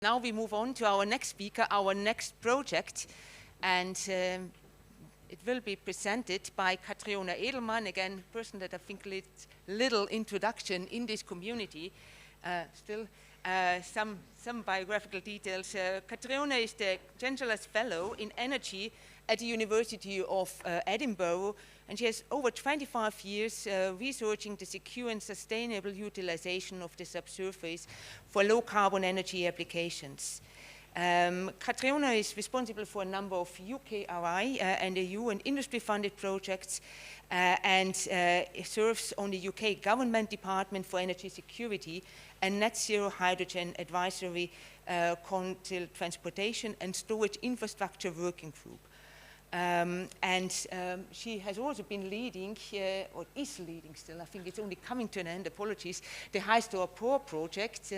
Now we move on to our next speaker, our next project, and it will be presented by Katriona Edlmann, again, a person that I think needs little introduction in this community. Some biographical details. Katriona is the Chancellor's Fellow in Energy at the University of Edinburgh, and she has over 25 years researching the secure and sustainable utilization of the subsurface for low-carbon energy applications. Katriona is responsible for a number of UKRI and EU and industry-funded projects and serves on the UK Government Department for Energy Security and Net Zero Hydrogen Advisory Council Transportation and Storage Infrastructure Working Group. She has also been leading, or is leading still, I think it's only coming to an end, apologies, the High Store Poor project.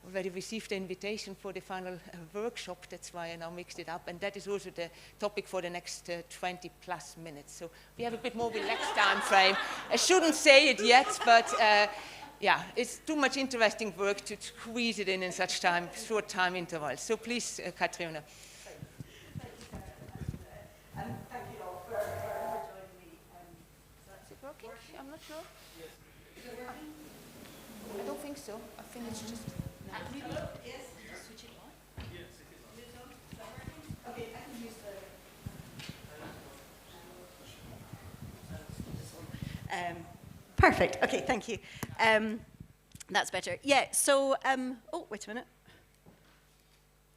Already received the invitation for the final workshop, that's why I now mixed it up, and that is also the topic for the next 20 plus minutes. So we have a bit more relaxed time frame. I shouldn't say it yet, but yeah, it's too much interesting work to squeeze it in such short time intervals. So please, Katriona. And thank you all for joining me. Is it working? I'm not sure. Yes. I don't think so. I think it's just... Hello? Yes. Switch it on? Yes, it is on. Is that working? Okay, I can use the... perfect. Okay, thank you. That's better. Yeah, so... oh, wait a minute.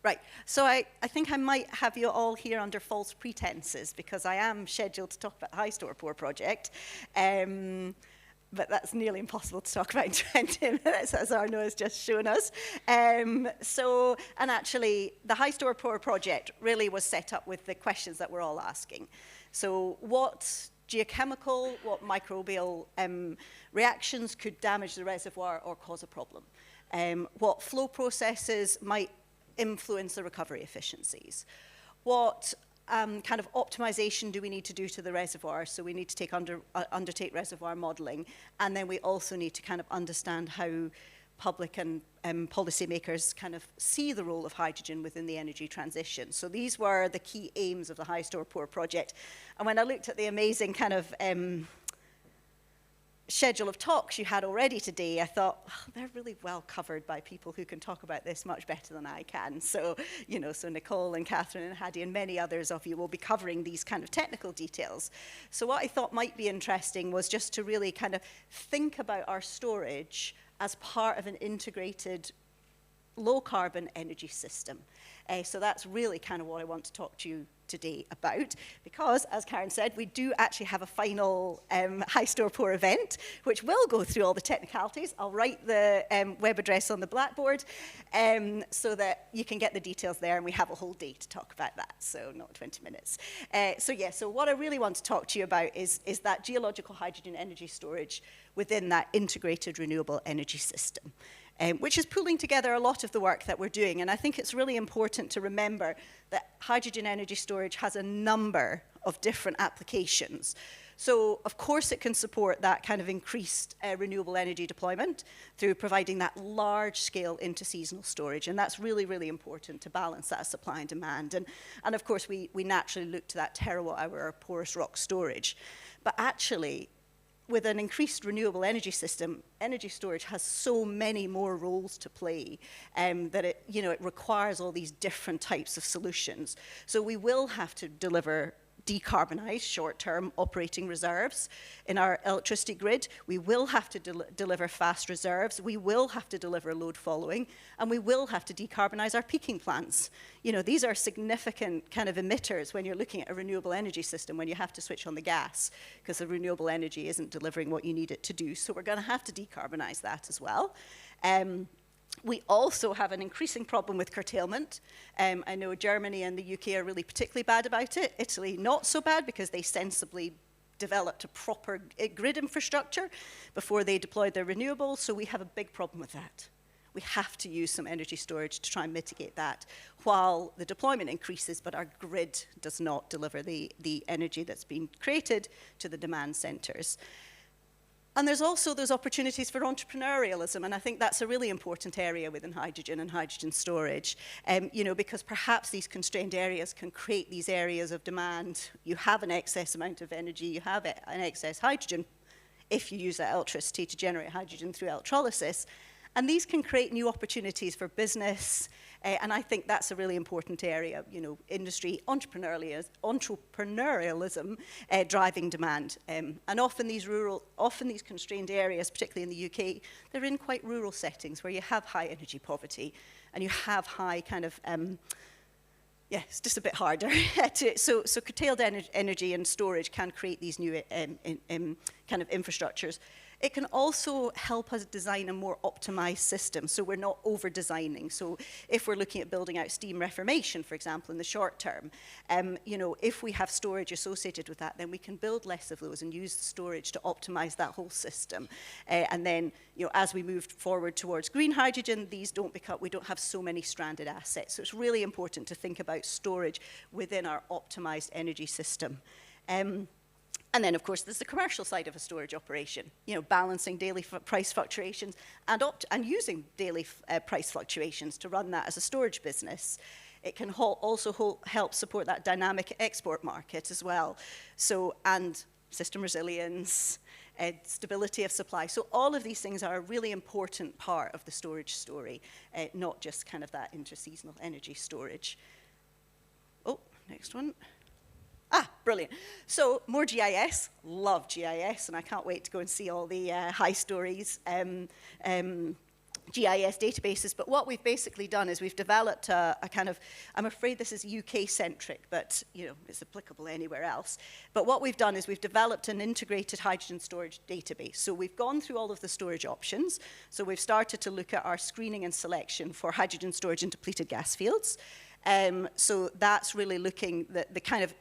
Right, so I think I might have you all here under false pretenses because I am scheduled to talk about the High Store Poor project, but that's nearly impossible to talk about in 20 minutes, as Arno has just shown us. And actually, the High Store Poor project really was set up with the questions that we're all asking. So what geochemical, what microbial reactions could damage the reservoir or cause a problem? What flow processes might influence the recovery efficiencies? What kind of optimization do we need to do to the reservoir? So we need to undertake reservoir modeling, and then we also need to kind of understand how public and policymakers kind of see the role of hydrogen within the energy transition. So these were the key aims of the High Store Poor project. And when I looked at the amazing kind of schedule of talks you had already today, I thought, oh, they're really well covered by people who can talk about this much better than I can. So, you know, so Nicole and Catherine and Hadi and many others of you will be covering these kind of technical details. So what I thought might be interesting was just to really kind of think about our storage as part of an integrated low-carbon energy system. So that's really kind of what I want to talk to you today about, because, as Karen said, we do actually have a final High Store Poor event, which will go through all the technicalities. I'll write the web address on the blackboard so that you can get the details there, and we have a whole day to talk about that, so not 20 minutes. So what I really want to talk to you about is that geological hydrogen energy storage within that integrated renewable energy system. Which is pulling together a lot of the work that we're doing. And I think it's really important to remember that hydrogen energy storage has a number of different applications. So, of course, it can support that kind of increased renewable energy deployment through providing that large-scale interseasonal storage. And that's really, really important to balance that supply and demand. And of course, we naturally look to that terawatt-hour porous rock storage. But actually, with an increased renewable energy system, energy storage has so many more roles to play that it requires all these different types of solutions. So we will have to deliver decarbonized short-term operating reserves in our electricity grid. We will have to deliver fast reserves. We will have to deliver load following, and we will have to decarbonize our peaking plants. You know, these are significant kind of emitters when you're looking at a renewable energy system, when you have to switch on the gas, because the renewable energy isn't delivering what you need it to do. So we're going to have to decarbonize that as well. We also have an increasing problem with curtailment. I know Germany and the UK are really particularly bad about it. Italy, not so bad, because they sensibly developed a proper grid infrastructure before they deployed their renewables. So we have a big problem with that. We have to use some energy storage to try and mitigate that while the deployment increases, but our grid does not deliver the energy that's been created to the demand centers. And there's also those opportunities for entrepreneurialism, and I think that's a really important area within hydrogen and hydrogen storage, you know, because perhaps these constrained areas can create these areas of demand. You have an excess amount of energy, you have an excess hydrogen, if you use that electricity to generate hydrogen through electrolysis. And these can create new opportunities for business, and I think that's a really important area, you know, industry, entrepreneurialism driving demand. And often these constrained areas, particularly in the UK, they're in quite rural settings where you have high energy poverty, and you have high kind of, yeah, it's just a bit harder. So curtailed energy and storage can create these new kind of infrastructures. It can also help us design a more optimized system, so we're not over-designing. So if we're looking at building out steam reformation, for example, in the short term, you know, if we have storage associated with that, then we can build less of those and use the storage to optimize that whole system. And then, you know, as we move forward towards green hydrogen, we don't have so many stranded assets. So it's really important to think about storage within our optimized energy system. And then, of course, there's the commercial side of a storage operation, you know, balancing daily price fluctuations and using daily price fluctuations to run that as a storage business. It can also help support that dynamic export market as well. So, and system resilience, stability of supply. So all of these things are a really important part of the storage story, not just kind of that interseasonal energy storage. Oh, next one. Ah, brilliant. So more GIS, love GIS, and I can't wait to go and see all the high stories GIS databases. But what we've basically done is we've developed a kind of, I'm afraid this is UK-centric, but you know, it's applicable anywhere else. But what we've done is we've developed an integrated hydrogen storage database. So we've gone through all of the storage options. So we've started to look at our screening and selection for hydrogen storage in depleted gas fields. So that's really looking at the kind of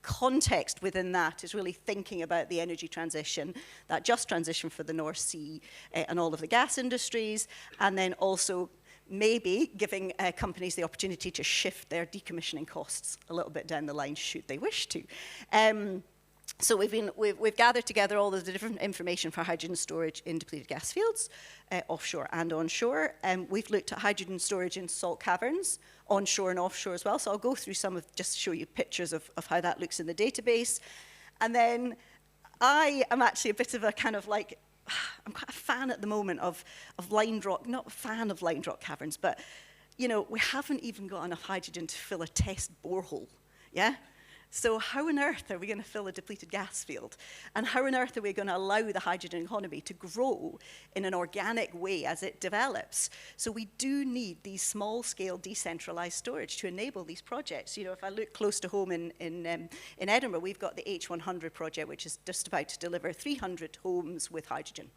context within that is really thinking about the energy transition, that just transition for the North Sea and all of the gas industries, and then also maybe giving companies the opportunity to shift their decommissioning costs a little bit down the line should they wish to. So we've gathered together all of the different information for hydrogen storage in depleted gas fields, offshore and onshore. We've looked at hydrogen storage in salt caverns, onshore and offshore as well. So I'll go through some of, just to show you pictures of how that looks in the database. And then I am actually a bit of a kind of like, I'm quite a fan at the moment of lined rock, not a fan of lined rock caverns, but you know, we haven't even got enough hydrogen to fill a test borehole, yeah? So how on earth are we going to fill a depleted gas field? And how on earth are we going to allow the hydrogen economy to grow in an organic way as it develops? So we do need these small-scale decentralized storage to enable these projects. You know, if I look close to home in Edinburgh, we've got the H100 project, which is just about to deliver 300 homes with hydrogen.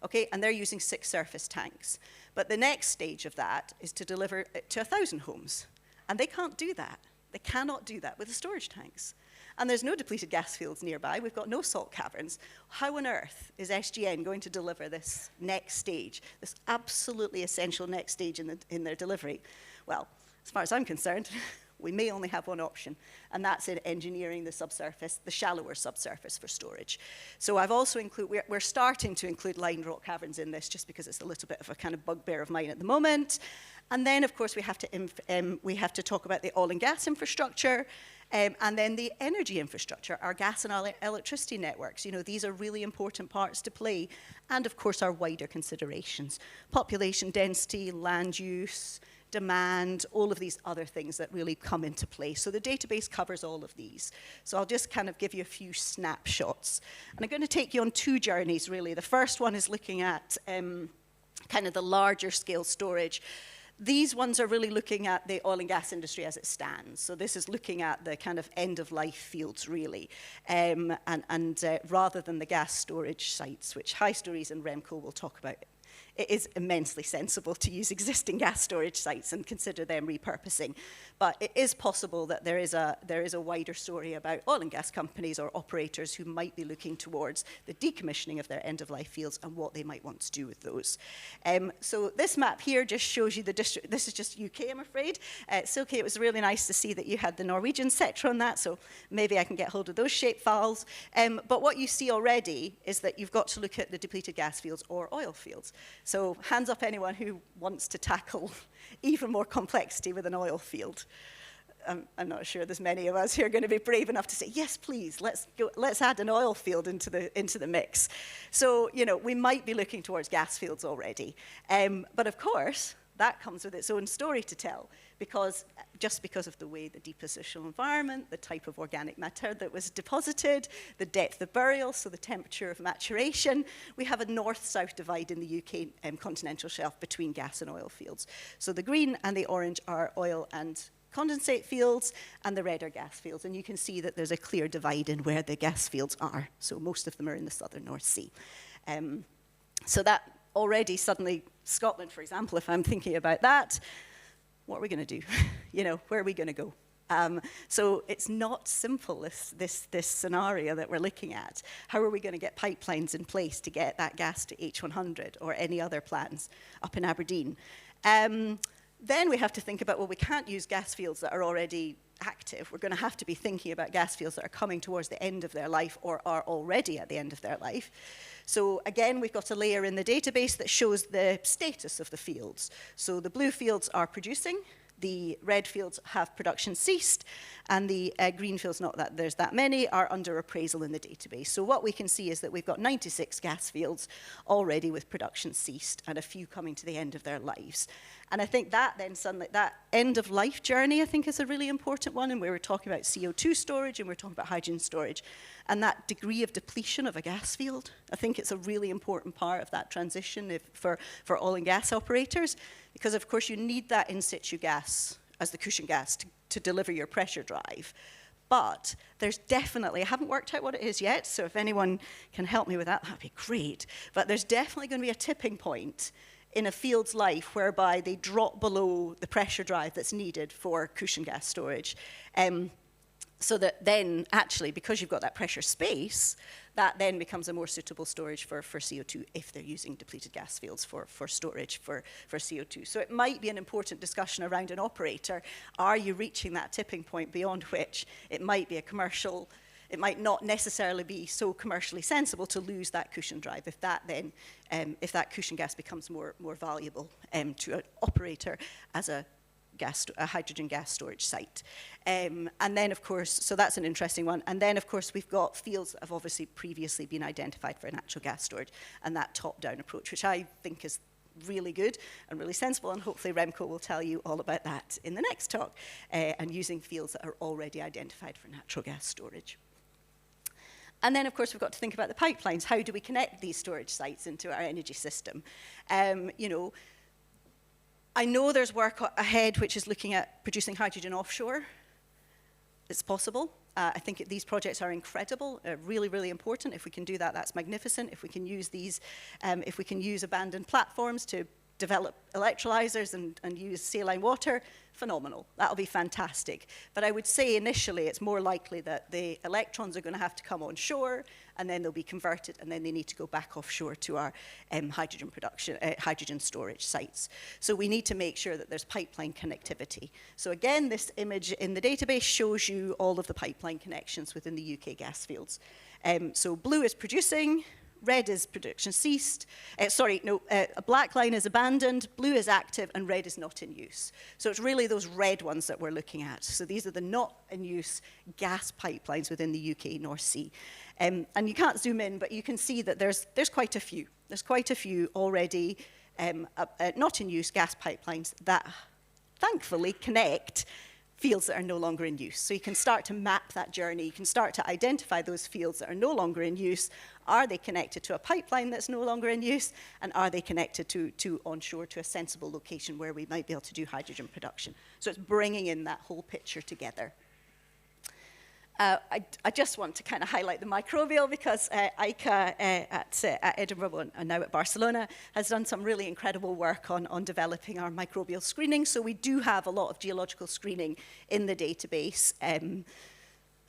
Okay, and they're using 6 surface tanks. But the next stage of that is to deliver it to 1,000 homes. And they can't do that. They cannot do that with the storage tanks. And there's no depleted gas fields nearby. We've got no salt caverns. How on earth is SGN going to deliver this next stage, this absolutely essential next stage in their delivery? Well, as far as I'm concerned, we may only have one option, and that's in engineering the subsurface, the shallower subsurface for storage. So I've also we're starting to include lined rock caverns in this just because it's a little bit of a kind of bugbear of mine at the moment. And then, of course, we have to talk about the oil and gas infrastructure, and then the energy infrastructure, our gas and electricity networks. You know, these are really important parts to play. And, of course, our wider considerations. Population density, land use, demand, all of these other things that really come into play. So the database covers all of these. So I'll just kind of give you a few snapshots. And I'm going to take you on 2 journeys, really. The first one is looking at kind of the larger scale storage. These ones are really looking at the oil and gas industry as it stands. So this is looking at the kind of end-of-life fields, really, and rather than the gas storage sites, which High Stories and Remco will talk about it is immensely sensible to use existing gas storage sites and consider them repurposing. But it is possible that there is a wider story about oil and gas companies or operators who might be looking towards the decommissioning of their end-of-life fields and what they might want to do with those. So this map here just shows you the district. This is just UK, I'm afraid. Silke, it was really nice to see that you had the Norwegian sector on that, so maybe I can get hold of those shape files. But what you see already is that you've got to look at the depleted gas fields or oil fields. So hands up anyone who wants to tackle even more complexity with an oil field. I'm not sure there's many of us who are going to be brave enough to say, yes, please, let's add an oil field into the mix. So, you know, we might be looking towards gas fields already. But of course, that comes with its own story to tell, because of the way the depositional environment, the type of organic matter that was deposited, the depth of burial, so the temperature of maturation, we have a north-south divide in the UK continental shelf between gas and oil fields. So the green and the orange are oil and condensate fields, and the red are gas fields. And you can see that there's a clear divide in where the gas fields are. So most of them are in the southern North Sea. So that already suddenly, Scotland, for example, if I'm thinking about that, what are we going to do? You know, where are we going to go? So it's not simple, this scenario that we're looking at. How are we going to get pipelines in place to get that gas to H100 or any other plans up in Aberdeen? Then we have to think about, well, we can't use gas fields that are already active. We're going to have to be thinking about gas fields that are coming towards the end of their life or are already at the end of their life. So again, we've got a layer in the database that shows the status of the fields. So the blue fields are producing, the red fields have production ceased, and the green fields, not that there's that many, are under appraisal in the database. So what we can see is that we've got 96 gas fields already with production ceased and a few coming to the end of their lives. And I think that then suddenly, that end of life journey, I think is a really important one. And we were talking about CO2 storage and we were talking about hydrogen storage. And that degree of depletion of a gas field, I think it's a really important part of that transition for oil and gas operators. Because of course you need that in situ gas as the cushion gas to deliver your pressure drive. But there's definitely, I haven't worked out what it is yet, so if anyone can help me with that, that'd be great. But there's definitely going to be a tipping point in a field's life whereby they drop below the pressure drive that's needed for cushion gas storage. So that then, actually, because you've got that pressure space, that then becomes a more suitable storage for CO2 if they're using depleted gas fields for storage for CO2. So it might be an important discussion around an operator. Are you reaching that tipping point beyond which it might be a commercial, it might not necessarily be so commercially sensible to lose that cushion drive if that then, if that cushion gas becomes more valuable to an operator as a hydrogen gas storage site. And then, of course, so that's an interesting one. And then, of course, we've got fields that have obviously previously been identified for natural gas storage, and that top-down approach, which I think is really good and really sensible, and hopefully Remco will tell you all about that in the next talk, and using fields that are already identified for natural gas storage. And then, of course, we've got to think about the pipelines. How do we connect these storage sites into our energy system? You know, I know there's work ahead which is looking at producing hydrogen offshore. It's possible. I think these projects are incredible, really, really important. If we can do that, that's magnificent. If we can use these, if we can use abandoned platforms to develop electrolyzers and use saline water, phenomenal. That'll be fantastic. But I would say initially it's more likely that the electrons are going to have to come on shore, and then they'll be converted, and then they need to go back offshore to our hydrogen production, hydrogen storage sites. So we need to make sure that there's pipeline connectivity. So again, this image in the database shows you all of the pipeline connections within the UK gas fields. So blue is producing, red is production ceased, a black line is abandoned, blue is active, and red is not in use. So it's really those red ones that we're looking at. So these are the not in use gas pipelines within the UK North Sea. And you can't zoom in, but you can see that there's quite a few. There's quite a few already not in use gas pipelines that thankfully connect fields that are no longer in use. So you can start to map that journey. You can start to identify those fields that are no longer in use. Are they connected to a pipeline that's no longer in use? And are they connected to onshore to a sensible location where we might be able to do hydrogen production? So it's bringing in that whole picture together. I just want to kind of highlight the microbial because ICA at Edinburgh and now at Barcelona has done some really incredible work on developing our microbial screening. So we do have a lot of geological screening in the database.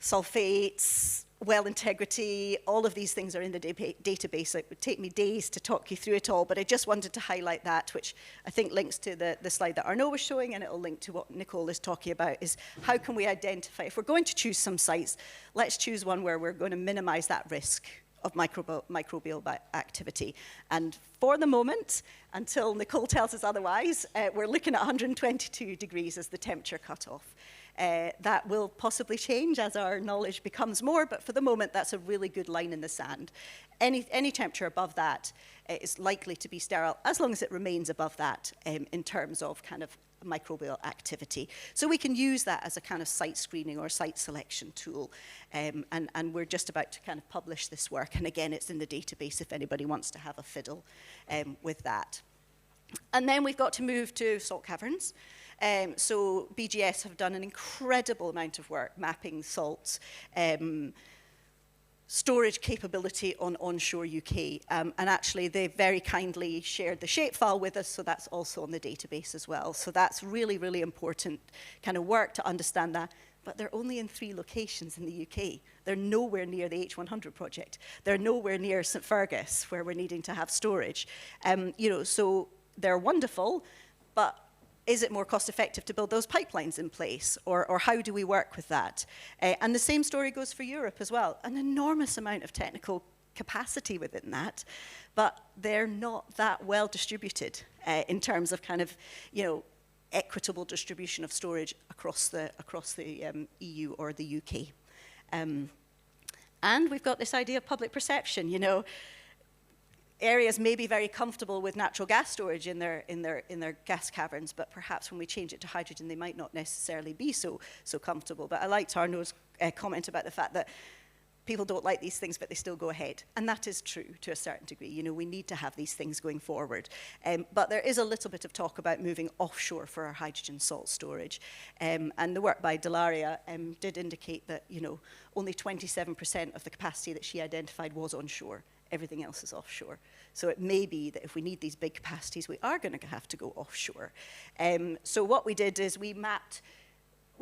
Sulfates, well integrity, all of these things are in the database. It would take me days to talk you through it all, but I just wanted to highlight that, which I think links to the slide that Arnaud was showing, and it will link to what Nicole is talking about, is how can we identify, if we're going to choose some sites, let's choose one where we're going to minimize that risk of microbial activity. And for the moment, until Nicole tells us otherwise, we're looking at 122 degrees as the temperature cutoff. That will possibly change as our knowledge becomes more, but for the moment, that's a really good line in the sand. Any temperature above that is likely to be sterile, as long as it remains above that in terms of kind of microbial activity. So we can use that as a kind of site screening or site selection tool. And we're just about to kind of publish this work. And again, it's in the database if anybody wants to have a fiddle with that. And then we've got to move to salt caverns. So BGS have done an incredible amount of work mapping salts, storage capability on onshore UK. And actually, they very kindly shared the shapefile with us, so that's also on the database as well. So that's really, really important kind of work to understand that. But they're only in 3 locations in the UK. They're nowhere near the H100 project. They're nowhere near St Fergus, where we're needing to have storage. So they're wonderful, but is it more cost effective to build those pipelines in place? Or how do we work with that? And the same story goes for Europe as well. An enormous amount of technical capacity within that, but they're not that well distributed in terms of kind of, equitable distribution of storage across the EU or the UK. And we've got this idea of public perception, areas may be very comfortable with natural gas storage in their gas caverns, but perhaps when we change it to hydrogen, they might not necessarily be so comfortable. But I liked Arnaud's comment about the fact that people don't like these things, but they still go ahead. And that is true to a certain degree. We need to have these things going forward. But there is a little bit of talk about moving offshore for our hydrogen salt storage. And the work by Delaria did indicate that, only 27% of the capacity that she identified was onshore. Everything else is offshore. So it may be that if we need these big capacities, we are going to have to go offshore. So what we did is we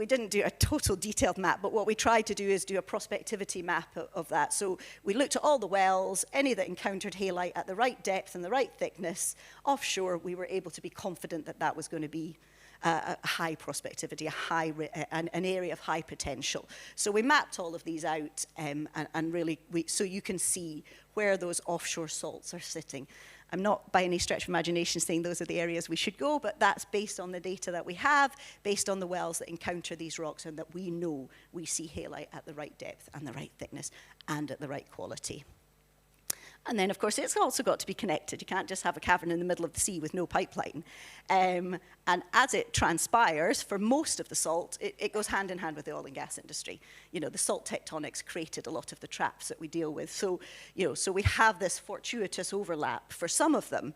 didn't do a total detailed map, but what we tried to do is do a prospectivity map of that. So we looked at all the wells, any that encountered halite at the right depth and the right thickness. Offshore, we were able to be confident that that was going to be a high prospectivity, an area of high potential. So we mapped all of these out, and really, so you can see where those offshore salts are sitting. I'm not by any stretch of imagination saying those are the areas we should go, but that's based on the data that we have, based on the wells that encounter these rocks, and that we know we see halite at the right depth and the right thickness and at the right quality. And then, of course, it's also got to be connected. You can't just have a cavern in the middle of the sea with no pipeline. And as it transpires, for most of the salt, it goes hand in hand with the oil and gas industry. The salt tectonics created a lot of the traps that we deal with. So, so we have this fortuitous overlap for some of them.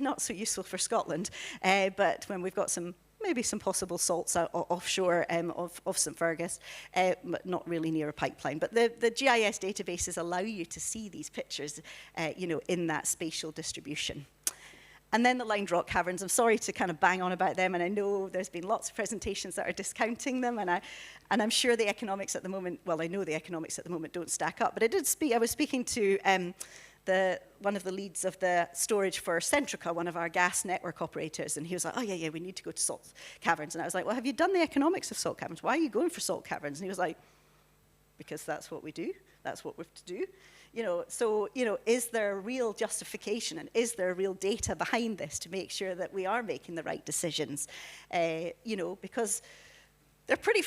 Not so useful for Scotland, but when we've got maybe some possible salts offshore of St Fergus, but not really near a pipeline. But the GIS databases allow you to see these pictures, in that spatial distribution. And then the lined rock caverns, I'm sorry to kind of bang on about them, and I know there's been lots of presentations that are discounting them, and I'm sure the economics at the moment, well, I know the economics at the moment don't stack up, but I was speaking to one of the leads of the storage for Centrica, one of our gas network operators, and he was like, oh yeah, we need to go to salt caverns. And I was like, well, have you done the economics of salt caverns? Why are you going for salt caverns? And he was like, because that's what we do. That's what we have to do. So, is there real justification and is there real data behind this to make sure that we are making the right decisions? Because they're pretty,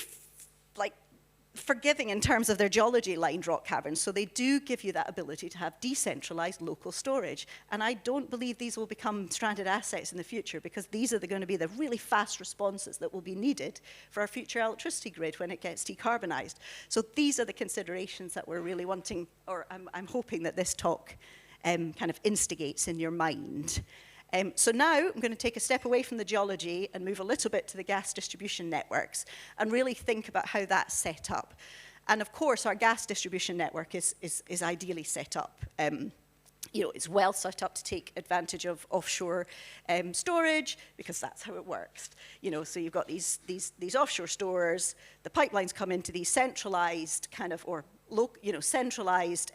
forgiving in terms of their geology, lined rock caverns, so they do give you that ability to have decentralized local storage. And I don't believe these will become stranded assets in the future, because these are going to be the really fast responses that will be needed for our future electricity grid when it gets decarbonized. So these are the considerations that we're really wanting, or I'm hoping that this talk kind of instigates in your mind. So now I'm going to take a step away from the geology and move a little bit to the gas distribution networks and really think about how that's set up. And of course, our gas distribution network is ideally set up. You know, it's well set up to take advantage of offshore storage, because that's how it works. You know, so you've got these offshore stores, the pipelines come into these centralized kind of, or centralized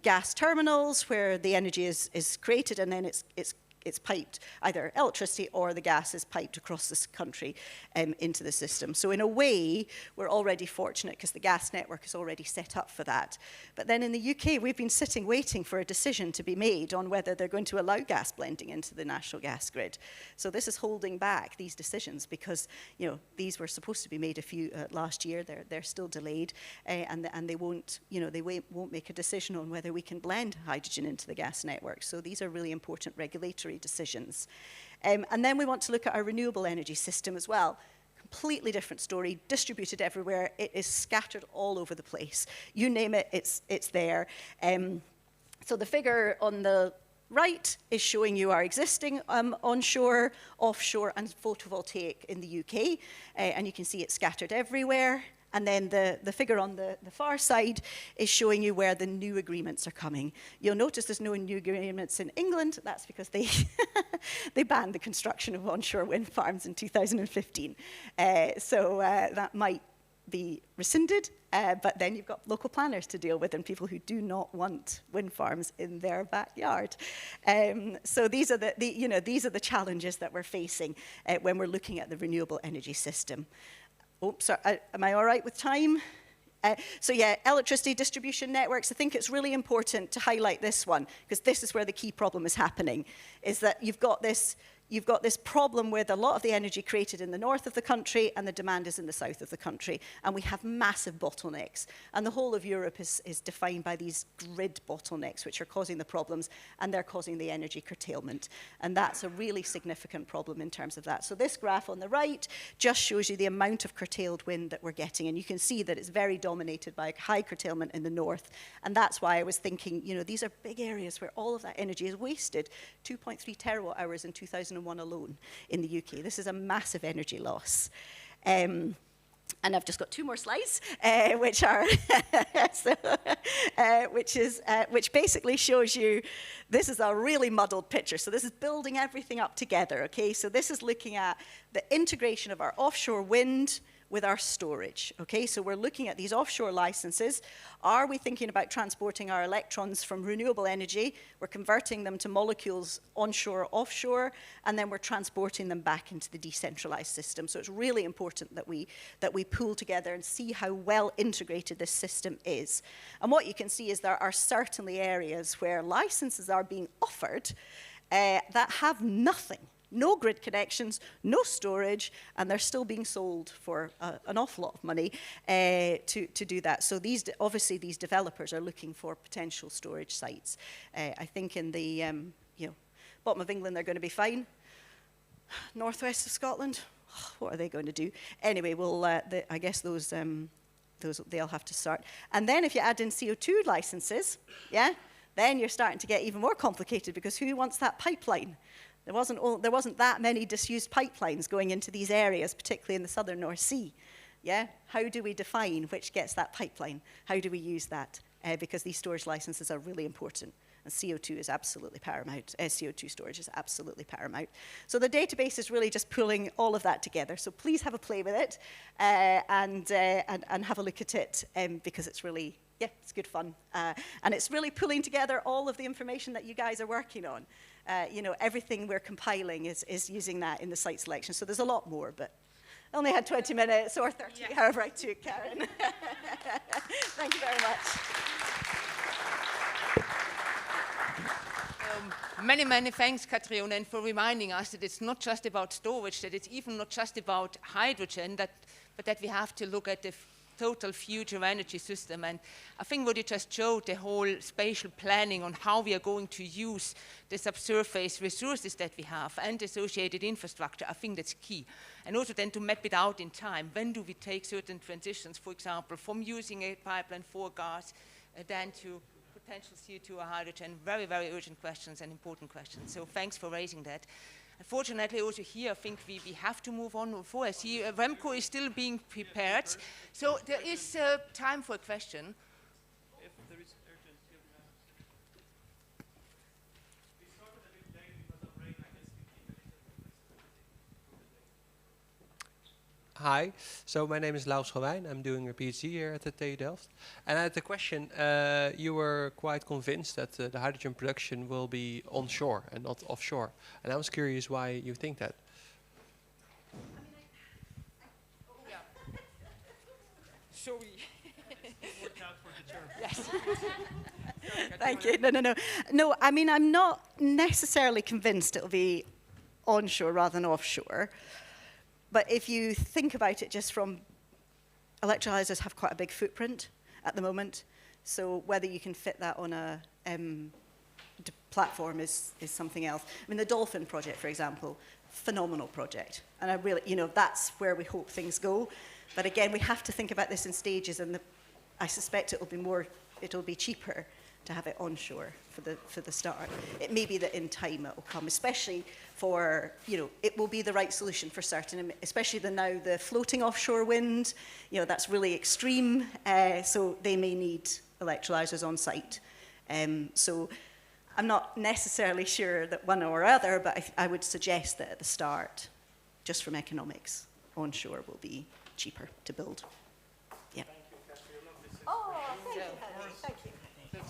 gas terminals where the energy is created, and then it's piped, either electricity or the gas is piped across this country into the system. So in a way, we're already fortunate because the gas network is already set up for that. But then in the UK, we've been sitting waiting for a decision to be made on whether they're going to allow gas blending into the national gas grid. So this is holding back these decisions because, you know, these were supposed to be made last year. They're still delayed, and they won't make a decision on whether we can blend hydrogen into the gas network. So these are really important regulatory decisions. And then we want to look at our renewable energy system as well. Completely different story, distributed everywhere. It is scattered all over the place. You name it, it's there. So the figure on the right is showing you our existing onshore, offshore, and photovoltaic in the UK. And you can see it's scattered everywhere. And then the figure on the far side is showing you where the new agreements are coming. You'll notice there's no new agreements in England. That's because they they banned the construction of onshore wind farms in 2015. So that might be rescinded, but then you've got local planners to deal with and people who do not want wind farms in their backyard. So these are these are the challenges that we're facing when we're looking at the renewable energy system. Oh, sorry, am I all right with time? So yeah, electricity distribution networks, I think it's really important to highlight this one, because this is where the key problem is happening, is that you've got this problem with a lot of the energy created in the north of the country and the demand is in the south of the country. And we have massive bottlenecks. And the whole of Europe is defined by these grid bottlenecks, which are causing the problems, and they're causing the energy curtailment. And that's a really significant problem in terms of that. So this graph on the right just shows you the amount of curtailed wind that we're getting. And you can see that it's very dominated by high curtailment in the north. And that's why I was thinking, you know, these are big areas where all of that energy is wasted. 2.3 terawatt hours in 2001 alone in the UK. This is a massive energy loss. And I've just got 2 more slides, which are which basically shows you, this is a really muddled picture. So this is building everything up together, okay? So this is looking at the integration of our offshore wind with our storage, okay? So we're looking at these offshore licenses. Are we thinking about transporting our electrons from renewable energy? We're converting them to molecules onshore, offshore, and then we're transporting them back into the decentralized system. So it's really important that we pool together and see how well integrated this system is. And what you can see is there are certainly areas where licenses are being offered that have nothing. No grid connections, no storage, and they're still being sold for an awful lot of money to do that. So obviously these developers are looking for potential storage sites. I think in the bottom of England they're going to be fine. Northwest of Scotland, what are they going to do? Anyway, I guess those they'll have to start. And then if you add in CO2 licenses, yeah, then you're starting to get even more complicated, because who wants that pipeline? There wasn't that many disused pipelines going into these areas, particularly in the southern North Sea. Yeah? How do we define which gets that pipeline? How do we use that? Because these storage licenses are really important. And CO2 is absolutely paramount. CO2 storage is absolutely paramount. So the database is really just pulling all of that together. So please have a play with it and have a look at it, because it's really, yeah, it's good fun. And it's really pulling together all of the information that you guys are working on. Everything we're compiling is using that in the site selection. So there's a lot more, but I only had 20 minutes or 30, however I took, Karen. Thank you very much. Many thanks, Katriona, and for reminding us that it's not just about storage, that it's even not just about hydrogen, but that we have to look at the total future energy system. And I think what you just showed, the whole spatial planning on how we are going to use the subsurface resources that we have and associated infrastructure, I think that's key. And also then to map it out in time. When do we take certain transitions, for example, from using a pipeline for gas, then to potential CO2 or hydrogen? Very, very urgent questions and important questions. So thanks for raising that. Unfortunately, also here, I think we have to move on forward. I see Remco is still being prepared. So there is time for a question. If there is urgency. We started a bit late because of rain. I guess we keep a little flexibility. Hi, so my name is Laus Gewijn. I'm doing a PhD here at the TU Delft. And I had a question. You were quite convinced that the hydrogen production will be onshore and not offshore. And I was curious why you think that. Sorry. Worked out for the term. Yes. Thank you. No. No, I mean, I'm not necessarily convinced it'll be onshore rather than offshore. But if you think about it just from, electrolyzers have quite a big footprint at the moment. So whether you can fit that on a platform is something else. I mean, the Dolphin project, for example, phenomenal project. And I really, that's where we hope things go. But again, we have to think about this in stages, and I suspect it'll be cheaper to have it onshore for the start. It may be that in time it will come, especially for, it will be the right solution for certain, especially now the floating offshore wind, that's really extreme, so they may need electrolyzers on site. So I'm not necessarily sure that one or other, but I would suggest that at the start, just from economics, onshore will be cheaper to build. Yeah. Thank you, Katriona. Oh, thank you, Henry. Thank you.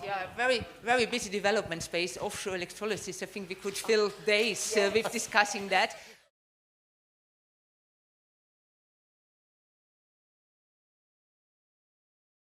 Yeah, very, very busy development space, offshore electrolysis. I think we could fill days with discussing that.